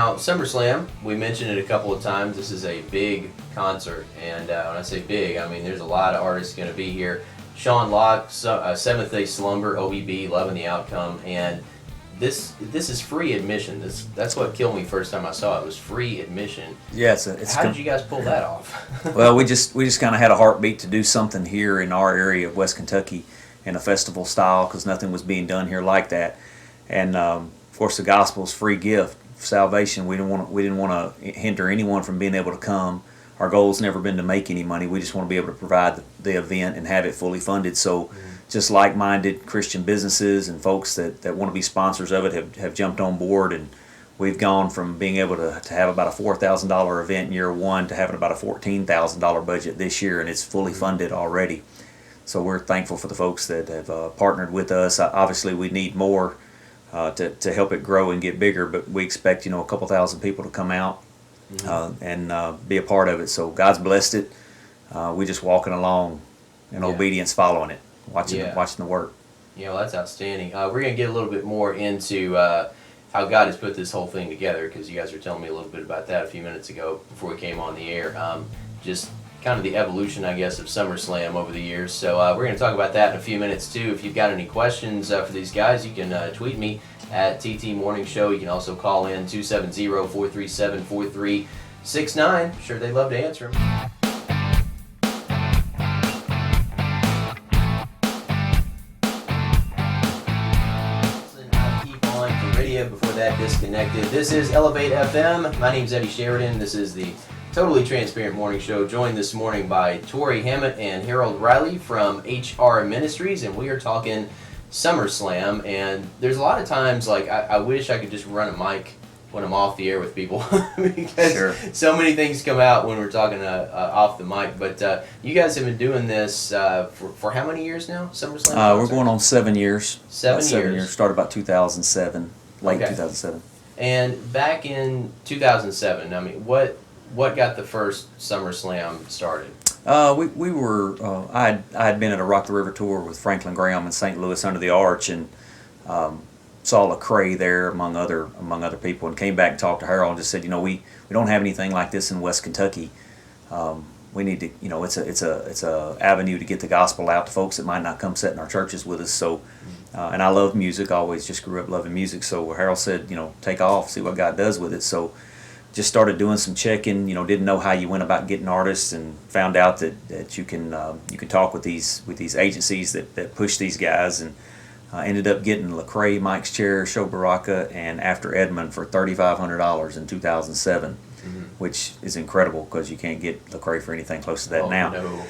Now, SummerSlam, we mentioned it a couple of times. This is a big concert, and when I say big, I mean there's a lot of artists going to be here. Shonlock, Seventh Day Slumber, OBB, Loving the Outcome, and this is free admission. That's what killed me first time I saw it. It was free admission. Yeah, How did you guys pull that off? Well, we just kind of had a heartbeat to do something here in our area of West Kentucky in a festival style, because nothing was being done here like that. And of course, the gospel's free gift, salvation. We didn't want to hinder anyone from being able to come. Our goal's never been to make any money. We just want to be able to provide the event and have it fully funded. So just like-minded Christian businesses and folks that want to be sponsors of it have jumped on board, and we've gone from being able to have about a $4,000 event in year one to having about a $14,000 budget this year, and it's fully funded already. So we're thankful for the folks that have partnered with us. Obviously, we need more to help it grow and get bigger, but we expect a couple thousand people to come out and be a part of it. So God's blessed it. We're just walking along in obedience, following it, watching the work. Yeah, well, that's outstanding. We're going to get a little bit more into how God has put this whole thing together, because you guys were telling me a little bit about that a few minutes ago before we came on the air. Just kind of the evolution, I guess, of SummerSlam over the years. So we're going to talk about that in a few minutes, too. If you've got any questions for these guys, you can tweet me at TT Morning Show. You can also call in 270-437-4369. Sure, they'd love to answer them. Keep on the radio before that disconnected. This is Elevate FM. My name's Eddie Sheridan. This is the Totally Transparent Morning Show, joined this morning by Torey Hammett and Harold Riley from HR Ministries, and we are talking SummerSlam. And there's a lot of times, like, I wish I could just run a mic when I'm off the air with people because so many things come out when we're talking off the mic. But you guys have been doing this for how many years now, SummerSlam? We're going on 7 years. 7 years. Started about 2007, late 2007. And back in 2007, I mean, what got the first SummerSlam started? We were. I had been at a Rock the River tour with Franklin Graham in St. Louis under the Arch, and saw Lecrae there among other people, and came back and talked to Harold and just said, we don't have anything like this in West Kentucky. We need to, it's a avenue to get the gospel out to folks that might not come sit in our churches with us. So, and I love music. I always just grew up loving music. So Harold said, take off, see what God does with it. So just started doing some checking, didn't know how you went about getting artists, and found out that you can talk with these agencies that push these guys, and ended up getting Lecrae, Mike's Chair, Show Baraka, and After Edmund for $3,500 in 2007, which is incredible because you can't get Lecrae for anything close to that now. No.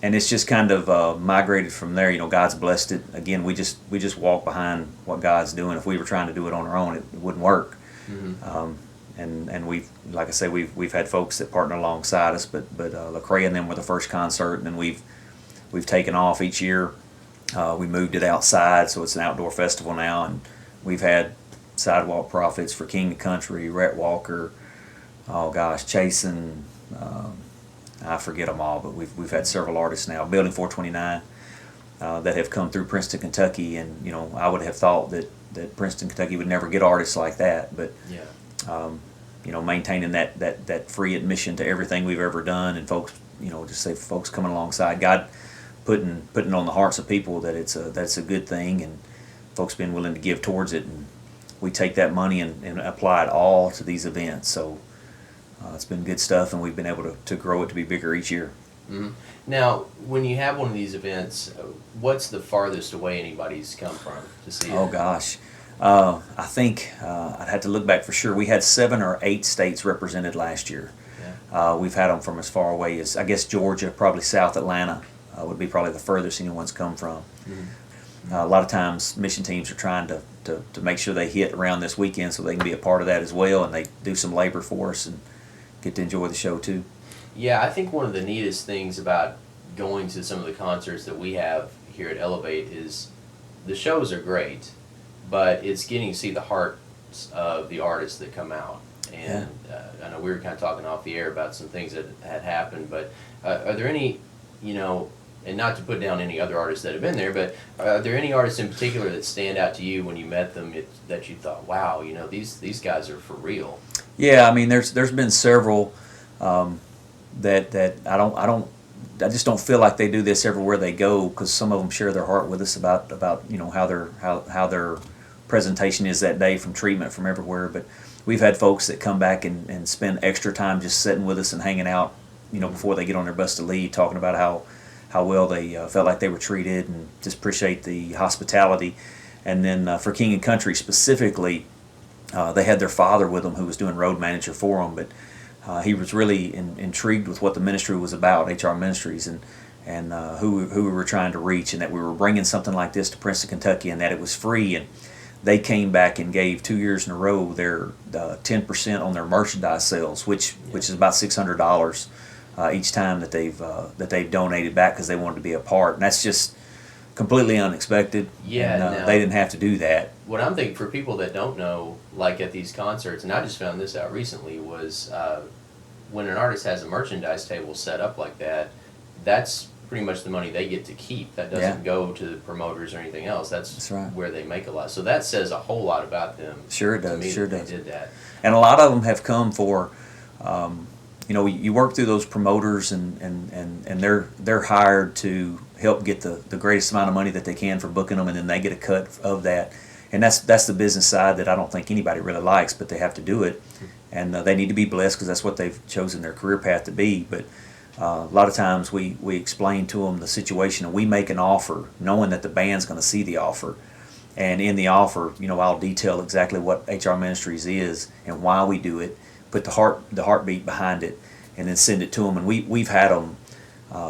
And it's just kind of migrated from there. God's blessed it. Again, we just walk behind what God's doing. If we were trying to do it on our own, it wouldn't work. And we've, like I say, we've had folks that partner alongside us, but Lecrae and them were the first concert, and then we've taken off each year. We moved it outside, so it's an outdoor festival now, and we've had Sidewalk Prophets for King of Country, Rhett Walker, Chasen, I forget them all, but we've had several artists now, Building 429, that have come through Princeton, Kentucky, and I would have thought that Princeton, Kentucky would never get artists like that, but maintaining that free admission to everything we've ever done, and folks, just say folks coming alongside, God putting on the hearts of people that that's a good thing, and folks being willing to give towards it, and we take that money and apply it all to these events. So it's been good stuff, and we've been able to grow it to be bigger each year. Mm-hmm. Now, when you have one of these events, what's the farthest away anybody's come from to see it? Oh gosh, I think I'd have to look back for sure. We had 7 or 8 states represented last year. Yeah. We've had them from as far away as, I guess, Georgia, probably South Atlanta would be probably the furthest anyone's come from. Mm-hmm. A lot of times mission teams are trying to make sure they hit around this weekend so they can be a part of that as well, and they do some labor for us and get to enjoy the show too. Yeah, I think one of the neatest things about going to some of the concerts that we have here at Elevate is the shows are great, but it's getting to see the hearts of the artists that come out. And I know we were kind of talking off the air about some things that had happened, but are there any, and not to put down any other artists that have been there, but are there any artists in particular that stand out to you when you met them that you thought, wow, these guys are for real? Yeah, I mean, there's been several that I just don't feel like they do this everywhere they go, because some of them share their heart with us about how their presentation is that day from treatment from everywhere. But we've had folks that come back and spend extra time just sitting with us and hanging out, before they get on their bus to leave, talking about how well they felt like they were treated and just appreciate the hospitality. And then for King and Country specifically, they had their father with them who was doing road manager for them, but he was really intrigued with what the ministry was about, HR Ministries, and who we were trying to reach, and that we were bringing something like this to Princeton, Kentucky, and that it was free. And they came back and gave 2 years in a row their 10% on their merchandise sales, which is about $600 each time that they've donated back, because they wanted to be a part. And that's just completely unexpected. Yeah, and, they didn't have to do that. What I'm thinking, for people that don't know, like at these concerts, and I just found this out recently, was when an artist has a merchandise table set up like that, that's pretty much the money they get to keep. That doesn't go to the promoters or anything else. That's right, where they make a lot. So that says a whole lot about them. Sure it does. Sure they does. did that. And a lot of them have come for, you work through those promoters, and they're hired to help get the greatest amount of money that they can for booking them, and then they get a cut of that. And that's the business side that I don't think anybody really likes, but they have to do it. And they need to be blessed, because that's what they've chosen their career path to be. But a lot of times we explain to them the situation, and we make an offer knowing that the band's going to see the offer. And in the offer, I'll detail exactly what HR Ministries is and why we do it, put the heartbeat behind it, and then send it to them. And we've had them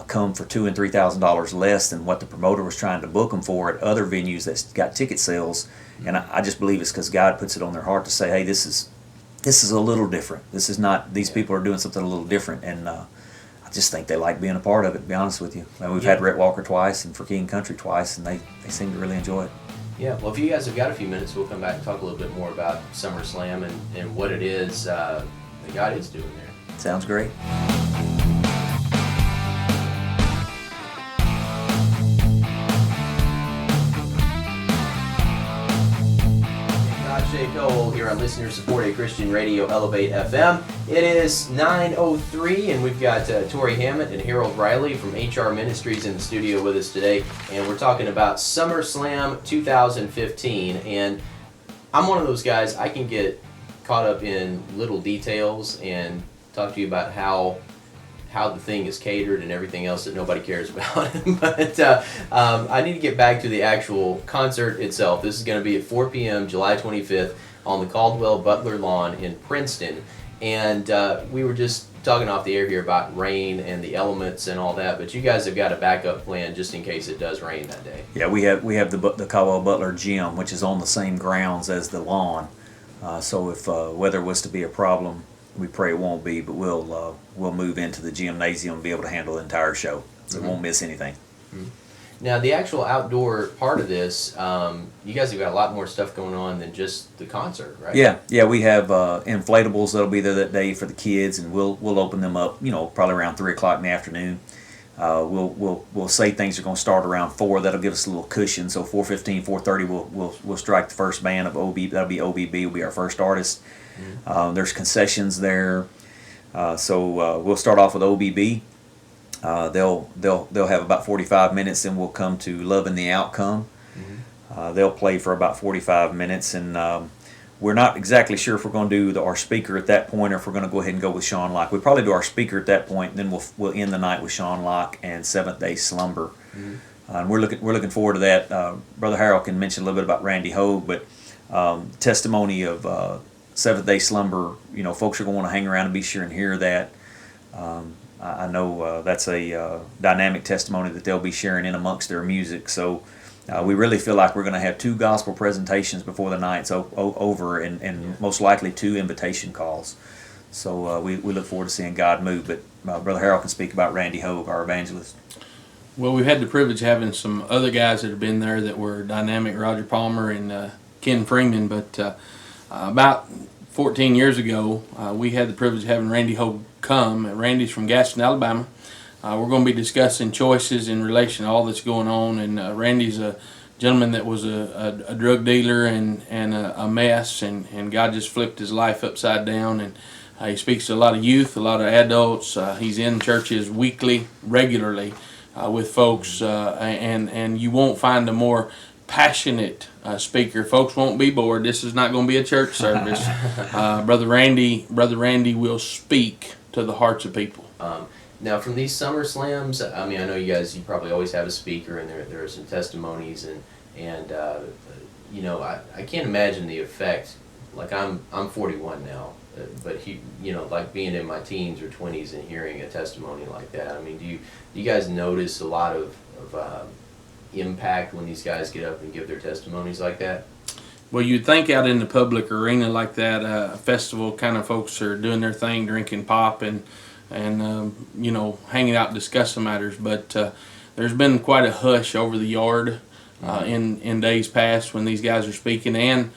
come for $2,000 and $3,000 less than what the promoter was trying to book them for at other venues that's got ticket sales. And I just believe it's because God puts it on their heart to say, hey, this is a little different. This is not, these people are doing something a little different. And I just think they like being a part of it, to be honest with you. And we've had Rhett Walker twice and for King Country twice, and they seem to really enjoy it. Yeah, well, if you guys have got a few minutes, we'll come back and talk a little bit more about SummerSlam and what it is that God is doing there. Sounds great. Cole here on listener-supported Christian radio, Elevate FM. It is 9:03, and we've got Torey Hammett and Harold Riley from HR Ministries in the studio with us today, and we're talking about SummerSlam 2015. And I'm one of those guys, I can get caught up in little details and talk to you about how the thing is catered and everything else that nobody cares about. But I need to get back to the actual concert itself. This is going to be at 4 p.m. July 25th on the Caldwell Butler lawn in Princeton. And we were just talking off the air here about rain and the elements and all that, but you guys have got a backup plan just in case it does rain that day. Yeah, we have the Caldwell Butler Gym, which is on the same grounds as the lawn. So if weather was to be a problem, we pray it won't be, but we'll move into the gymnasium and be able to handle the entire show, so we won't miss anything. Mm-hmm. Now, the actual outdoor part of this, you guys have got a lot more stuff going on than just the concert, right? Yeah, we have inflatables that'll be there that day for the kids, and we'll open them up, probably around 3 o'clock in the afternoon. We'll say things are going to start around 4. That'll give us a little cushion. So 4:15, 4:30, we'll strike the first band of OB. That'll be OBB. Will be our first artist. Mm-hmm. There's concessions there, so we'll start off with OBB. They'll have about 45 minutes, then we'll come to Loving the Outcome. Mm-hmm. They'll play for about 45 minutes, and we're not exactly sure if we're going to do our speaker at that point or if we're going to go ahead and go with Shonlock. We'll probably do our speaker at that point, and then we'll end the night with Shonlock and Seventh Day Slumber. Mm-hmm. And we're looking forward to that. Brother Harold can mention a little bit about Randy Hogue, but testimony of Seventh Day Slumber, folks are going to want to hang around and be sure and hear that. I know that's a dynamic testimony that they'll be sharing in amongst their music. So we really feel like we're going to have 2 gospel presentations before the night's over, and most likely 2 invitation calls. So we look forward to seeing God move. But Brother Harold can speak about Randy Hogue, our evangelist. Well, we've had the privilege of having some other guys that have been there that were dynamic, Roger Palmer and Ken Freeman, but about 14 years ago, we had the privilege of having Randy Hogue come. Randy's from Gaston, Alabama. We're going to be discussing choices in relation to all that's going on. And Randy's a gentleman that was a drug dealer and a mess, and God just flipped his life upside down. And he speaks to a lot of youth, a lot of adults. He's in churches weekly, regularly, with folks, and you won't find a more passionate speaker. Folks won't be bored. This is not going to be a church service. Brother Randy will speak to the hearts of people. Now, from these summer slams, I mean, I know you probably always have a speaker, and there are some testimonies, and you know, I can't imagine the effect. Like I'm 41 now, but like being in my teens or 20s and hearing a testimony like that. I mean, do you guys notice a lot of impact when these guys get up and give their testimonies like that? Well, you'd think out in the public arena like that, a festival kind of folks are doing their thing, drinking pop and hanging out discussing matters. But there's been quite a hush over the yard in days past when these guys are speaking, and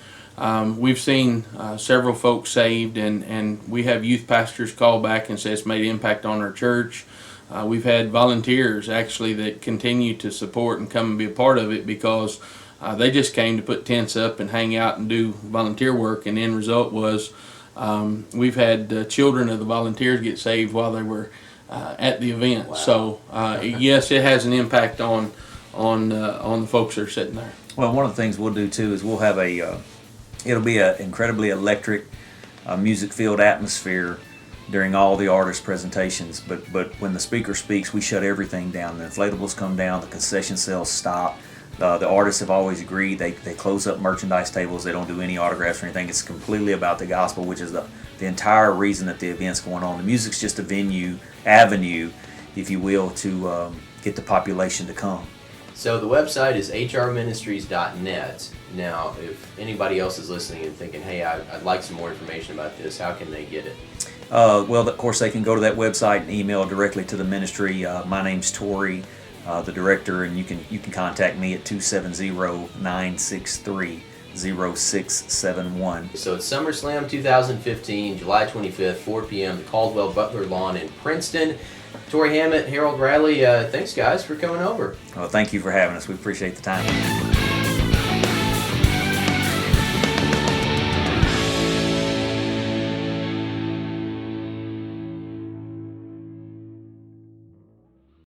we've seen several folks saved, and we have youth pastors call back and say it's made an impact on our church. We've had volunteers actually that continue to support and come and be a part of it because they just came to put tents up and hang out and do volunteer work, and the end result was we've had children of the volunteers get saved while they were at the event. Wow. So yes, it has an impact on the folks that are sitting there. Well, one of the things we'll do too is we'll have it'll be an incredibly electric, music-filled atmosphere during all the artist presentations. But when the speaker speaks, we shut everything down. The inflatables come down, the concession sales stop. The artists have always agreed they close up merchandise tables. They don't do any autographs or anything. It's completely about the gospel, which is the entire reason that the event's going on. The music's just a avenue, if you will, to get the population to come. So the website is hrministries.net. Now, if anybody else is listening and thinking, hey, I'd like some more information about this, how can they get it? Well, of course, they can go to that website and email directly to the ministry. My name's Torey, the director, and you can contact me at 270-963-0671. So it's SummerSlam 2015, July 25th, 4 p.m., the Caldwell Butler Lawn in Princeton. Torey Hammett, Harold Riley, thanks guys for coming over. Well, thank you for having us. We appreciate the time.